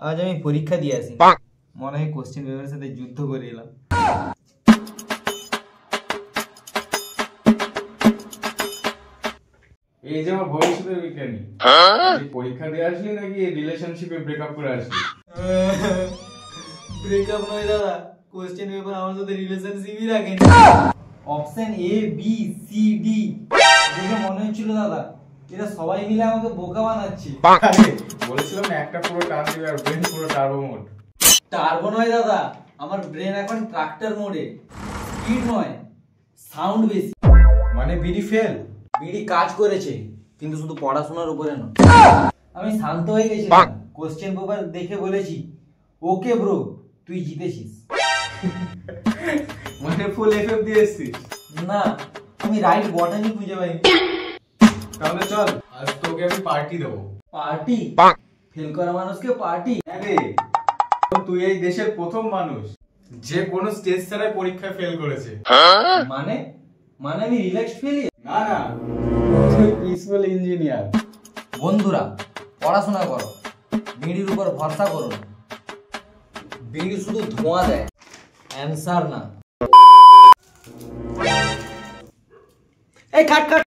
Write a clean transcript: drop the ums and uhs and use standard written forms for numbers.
আজ আমি পরীক্ষা দিয়ে আসি, মনে হয় কোশ্চেন পেপারের সাথে যুদ্ধ করে এলাম। এই যে আমার ভবিষ্যতের বিজ্ঞানী, পরীক্ষা দিয়ে আসলি নাকি রিলেশনশিপে ব্রেকআপ করে আসলি? ব্রেকআপ নয় দাদা, কোশ্চেন পেপার আমার সাথে রিলেশনশিপই রাখেনি। Option A B C D দেখে মনে হচ্ছিল দাদা এরা সবাই মিলে আমাকে বোকা বানাচ্ছে। বলেছিলাম না একটা পুরো টার্ন দিবে আর ব্রেন পুরো টার্বো মোড। টার্বো নয় দাদা, আমার ব্রেন এখন ট্রাক্টর মোডে। স্পিড নয়, সাউন্ড বেশি। মানে বিডি ফেল? বিডি কাজ করেছে কিন্তু শুধু পড়াশোনার উপরে নয়। আমি শান্ত হয়ে গেছি, কোশ্চেন পেপার দেখে বলেছি ওকে ব্রো তুই জিতেছিস। মানে ফুল এফএফ দিয়ে এসছিস? না, আমি রাইট বটনই খুঁজে পাইনি। তাহলে চল আজ তোকে আমি পার্টি দেবো। পার্টি? ফেল করা মানুষকে পার্টি? আরে তুই এই দেশের প্রথম মানুষ যে কোনো স্টেজ ছাড়াই পরীক্ষায় ফেল করেছে। মানে মানে আমি রিল্যাক্স ফেলি? না না, তুই পিসফুল ইঞ্জিনিয়ার। বন্ধুরা পড়াশোনা করো, বিড়ির উপর ভরসা করো না। বিড়ি শুধু ধোঁয়া দেয়, অ্যান্সার না। এই কাট কাট।